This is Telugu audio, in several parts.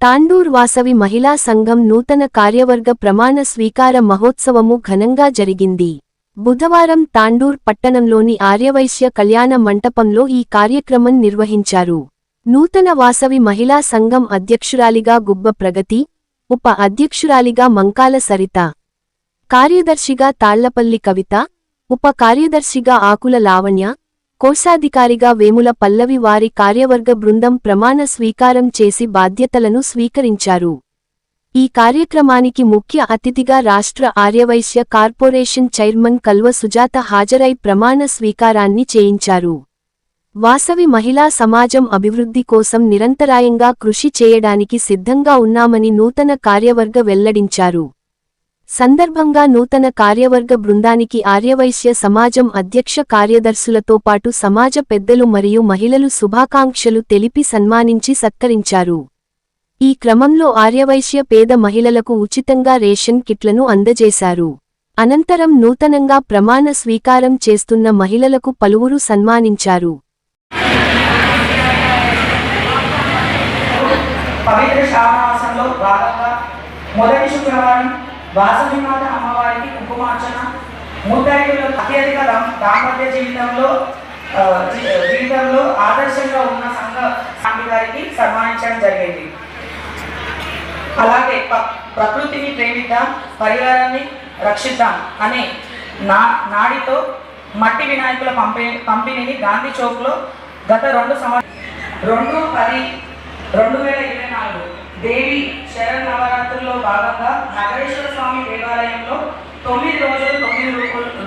తాండూర్ వాసవి మహిళా సంఘం నూతన కార్యవర్గ ప్రమాణ స్వీకార మహోత్సవము ఘనంగా జరిగింది. బుధవారం తాండూర్ పట్టణంలోని ఆర్యవైశ్య కళ్యాణ మంటపంలో ఈ కార్యక్రమం నిర్వహించారు. నూతన వాసవి మహిళా సంఘం అధ్యక్షురాలిగా గుబ్బ ప్రగతి, ఉప అధ్యక్షురాలిగా మంకాల సరిత, కార్యదర్శిగా తాళ్లపల్లి కవిత, ఉప కార్యదర్శిగా ఆకుల లావణ్య, కోశాధికారిగా వేముల పల్లవి వారి కార్యవర్గ బృందం ప్రమాణ స్వీకారం చేసి బాధ్యతలను స్వీకరించారు. ఈ కార్యక్రమానికి ముఖ్య అతిథిగా రాష్ట్ర ఆర్యవైశ్య కార్పొరేషన్ చైర్మన్ కల్వ సుజాత హాజరై ప్రమాణ స్వీకారాన్ని చేయించారు. వాసవి మహిళా సమాజం అభివృద్ధి కోసం నిరంతరాయంగా కృషి చేయడానికి సిద్ధంగా ఉన్నామని నూతన కార్యవర్గ వెల్లడించారు. సందర్భంగా నూతన కార్యవర్గ బృందానికి ఆర్యవైశ్య సమాజం అధ్యక్ష కార్యదర్శులతో పాటు సమాజ పెద్దలు మరియు మహిళలు శుభాకాంక్షలు తెలిపి సన్మానించి సత్కరించారు. ఈ క్రమంలో ఆర్యవైశ్య పేద మహిళలకు ఉచితంగా రేషన్ కిట్లను అందజేశారు. అనంతరం నూతనంగా ప్రమాణ స్వీకారం చేస్తున్న మహిళలకు పలువురు సన్మానించారు. పవిత్ర శ్రావణమాసంలో భాగంగా మొదటి శుక్రవారం వాసవిమాత అమ్మవారికి కుంకుమార్చన, ముత్తైదులకు అత్యధిక దాంపత్య జీవితంలో ఆదర్శంగా ఉన్న సంఘ స్వామి గారికి సన్మానించడం జరిగింది. అలాగే ప్రకృతిని ప్రేమిద్దాం, పరివారాన్ని రక్షిద్దాం అనే నాడితో మట్టి వినాయకుల పంపిణీని గాంధీ చౌక్లో గత 2/10/2024 దేవి శరణ్ నవరాత్రుల్లో భాగంగా నగరేశ్వర స్వామి దేవాలయంలో 9 రోజులు 9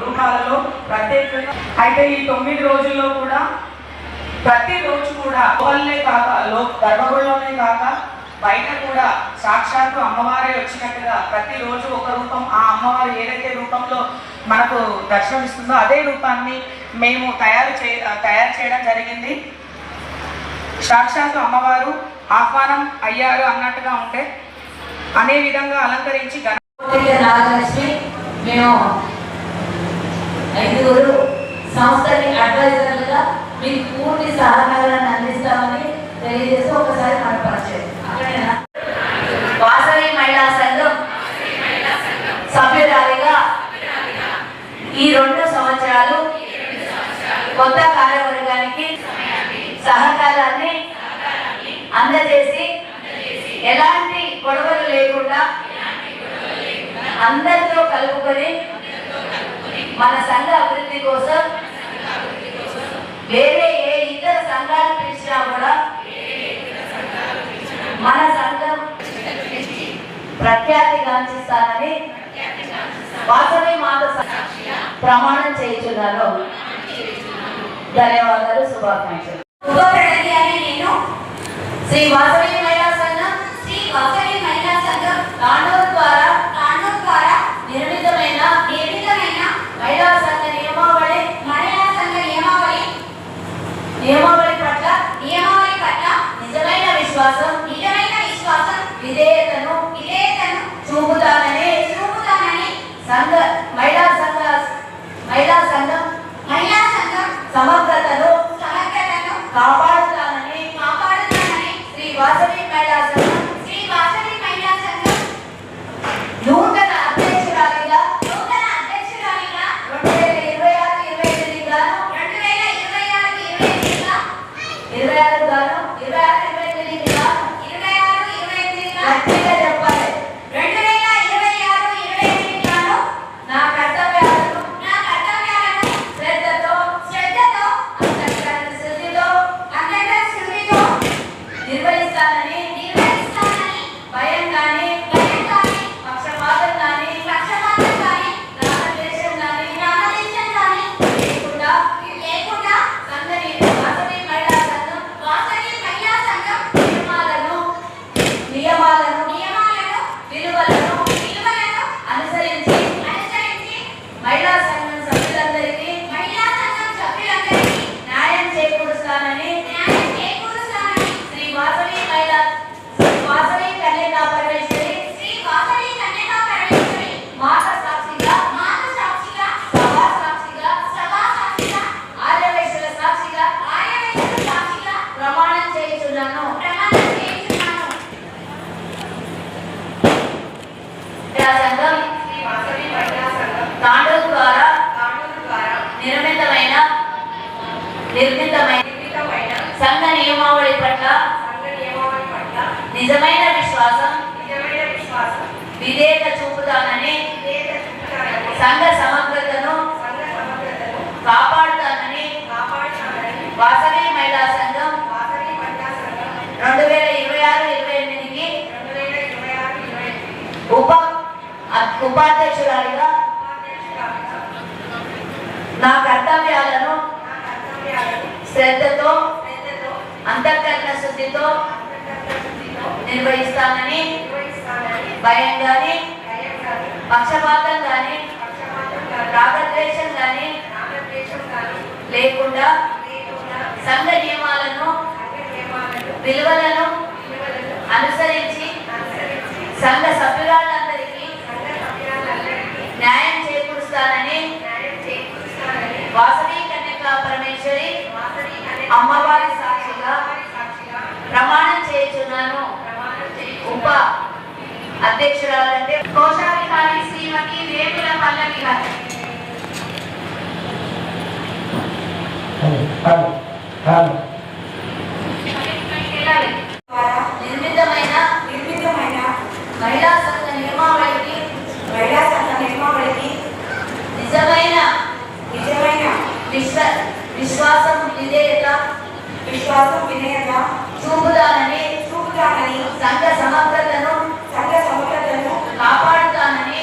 రూపాలలో ప్రత్యేకంగా అయితే ఈ 9 రోజుల్లో కూడా ప్రతిరోజు కూడా గర్భగుడిలోనే కాక బయట కూడా సాక్షాత్తు అమ్మవారే వచ్చినట్టుగా ప్రతిరోజు ఒక రూపం, ఆ అమ్మవారు ఏదైతే రూపంలో మనకు దర్శనమిస్తుందో అదే రూపాన్ని మేము తయారు చేయడం జరిగింది. సాక్షాత్తు అమ్మవారు ఆహ్వానం అయ్యారు అన్నట్టుగా ఉంటే అనే విధంగా అలంకరించి మేము 5 సంస్థకి అడ్వైజర్లుగా మీకు పూర్తి సహకారాన్ని అందిస్తామని తెలియజేస్తూ ఒకసారి మన పరిచయం. వాసవి మహిళా సంఘం సభ్యురాలిగా ఈ 2 సంవత్సరాలు కొత్త కార్యవర్గానికి సహకారాన్ని అందజేసి ఎలాంటి గొడవలు లేకుండా అందరితో కలుపుకొని మన సంఘ అభివృద్ధి కోసం వేరే ఏ ఇతర సంఘాలు పిలిచినా కూడా మన సంఘం ప్రఖ్యాతిగాంచిస్తానని వాసవి మాత ప్రమాణం చేయించున్నాను. ధన్యవాదాలు, శుభాకాంక్షలు. శ్రీ వాసవి మహిళా సంఘం తాండూర్ ద్వారా నిర్మితమైన మహిళా సంఘ నియమావళి పట్ల నిజమైన విశ్వాసం విధేయతను చూపుతానని మహిళా సంఘం సమగ్రతను కాపాడుతానని శ్రీ వాసవి మహిళా సంఘం నూతన అధ్యక్షురాలిగా 2026-28 గాను 26 గాను 26-28 గాను గట్టిగా చెప్పాలి. 2026-28 గాను నాకు సంఘం శ్రీ వాసవి మహిళా సంఘం తాండూరు ద్వారా ద్వారా నిర్మితమైన సంఘ నియమావళి పట్ల నిజమైన విశ్వాసం విధేయత చూపుతానని సంఘ సమగ్రతను కాపాడుతానని వాసవి మహిళా సంఘం 2026-28కి ఉపాధ్యక్షురాలిగా నా కర్తవ్యాలను శ్రద్ధతో అంతఃకరణ శుద్ధితో నిర్వహిస్తానని భయం కానీ పక్షపాతం కానీ రాగద్వేషం కానీ లేకుండా సంఘ నియమాలను విలువలను అనుసరించి సంఘ సభ్యులందరికీ న్యాయం చేకూరుస్తానని వాసవి కన్యకా పరమేశ్వరి అమ్మవారి సాక్షిగా ప్రమాణం చేయుచున్నాను. ఉప అధ్యక్షురాలంటే కోశాధికారి శ్రీమతి వేముల పల్లవి గారు. నిర్మితమైన మహిళా సంఘ నియమావళికి నిజమైన విశ్వాసం విధేయత చూపుతానని సంఘ సమగ్రతను కాపాడుతానని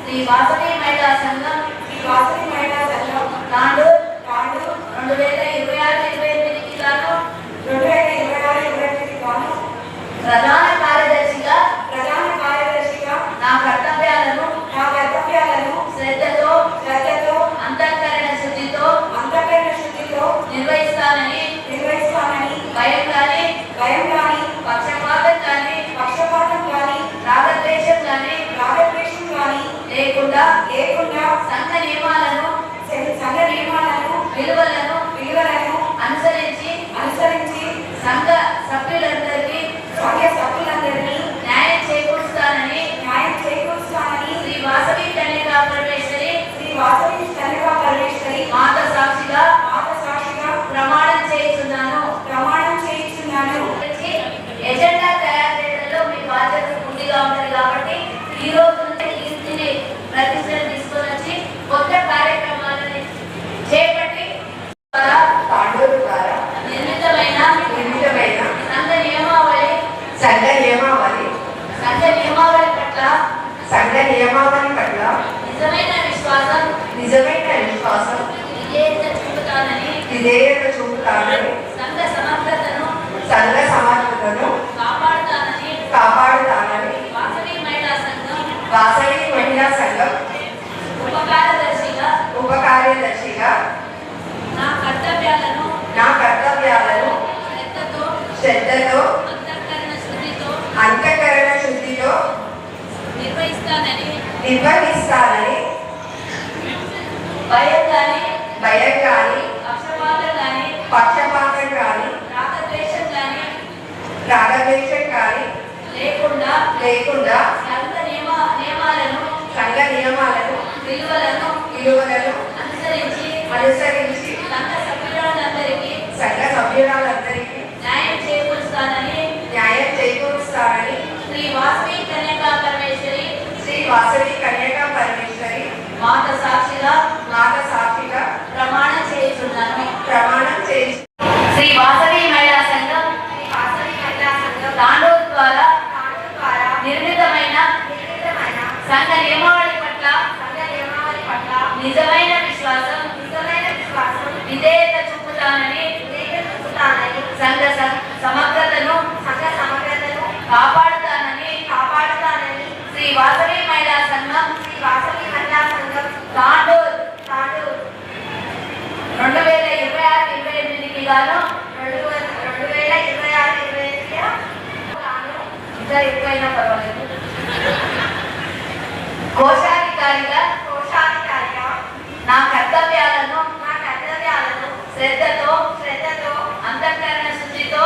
శ్రీ వాసవి మహిళా సంఘం తాండూరు 2026-28కి గాను ప్రధాన కార్యదర్శిగా నా కర్తవ్యాలను శ్రద్ధతో అంతఃకరణ శుద్ధితో నిర్వహిస్తానని భయం కానీ పక్షపాతం కానీ రాగద్వేషం కానీ లేకుండా సంఘ నియమాలను విలువలను అనుసరించి సంఘ సభ్యులందరికీ న్యాయం చేకూరుస్తానని శ్రీ వాసవి కన్యకా పరమేశ్వరి మాత సాక్షిగా ప్రమాణం చేస్తున్నాను. ఎజెండా తయారు చేయడంలో మీ బాధ్యత పూర్తిగా ఉంటుంది కాబట్టి ఈ రోజు నుంచి కీర్తిని ప్రతిష్టలు తీసుకొని వచ్చి కొత్త కార్యక్రమాలను చేపట్టి తాండూరు ద్వారా నిర్మితమైన సంఘ నియమావళి పట్ల నిజమైన విశ్వాసం విధేయత చూపుతానని సంఘ సమగ్రతను కాపాడుతానని వాసవి మహిళా సంఘం ఉపకార్యదర్శిగా నా కర్తవ్యాలను శ్రద్ధతో అంతఃకరణ శుద్ధితో నిర్వహిస్తానని భయం కానీ పక్షపాతం కానీ రాగద్వేషం కానీ లేకుండా సంఘ నియమాలను విలువలను అనుసరించి సంఘ సభ్యులందరికీ న్యాయం చేకూరుస్తానని శ్రీ వాసవి కన్యకా పరమేశ్వరి మాత సాక్షిగా ప్రమాణం చేస్తున్నాను. శ్రీ వాసవి మహిళా సంఘం తాండూరు ద్వారా నిర్మితమైన సంఘ నియమావళి పట్ల నిజమైన విశ్వాసం విధేయత చూపుతానని సంఘ సమగ్రతను కాపాడుతానని శ్రీ వాసవి మహిళా సంఘం తాండూరు 2026-28కి గాను ఇంకా ఎక్కువైనా పర్వాలేదు కోశాధికారిగా నా కర్తవ్యాలను శ్రద్ధతో అంతఃకరణ శుద్ధితో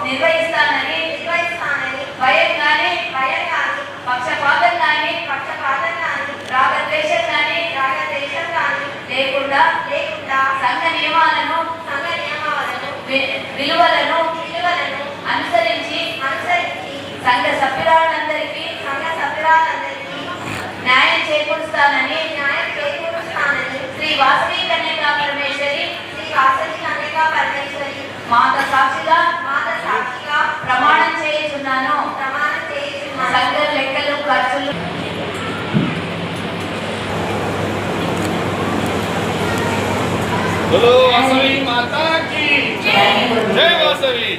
నిర్వహిస్తానని భయం కానీ సంఘ సభ్యురాలందరికీ న్యాయం చేకూరుస్తానని శ్రీ వాసవి కన్యకా పరమేశ్వరి మాత సాక్షిగా ప్రమాణం చేయుచున్నాను. సంఘ లెక్కలు ఖర్చులు बोलो वासवी माता की जय वासवी।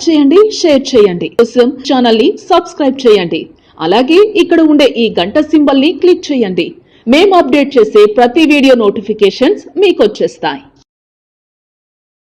చేయండి, షేర్ చేయండి. కోసం ఛానల్ ని సబ్స్క్రైబ్ చేయండి. అలాగే ఇక్కడ ఉండే ఈ గంట సింబల్ ని క్లిక్ చేయండి. మేము అప్డేట్ చేసే ప్రతి వీడియో నోటిఫికేషన్స్ మీకు వచ్చేస్తాయి.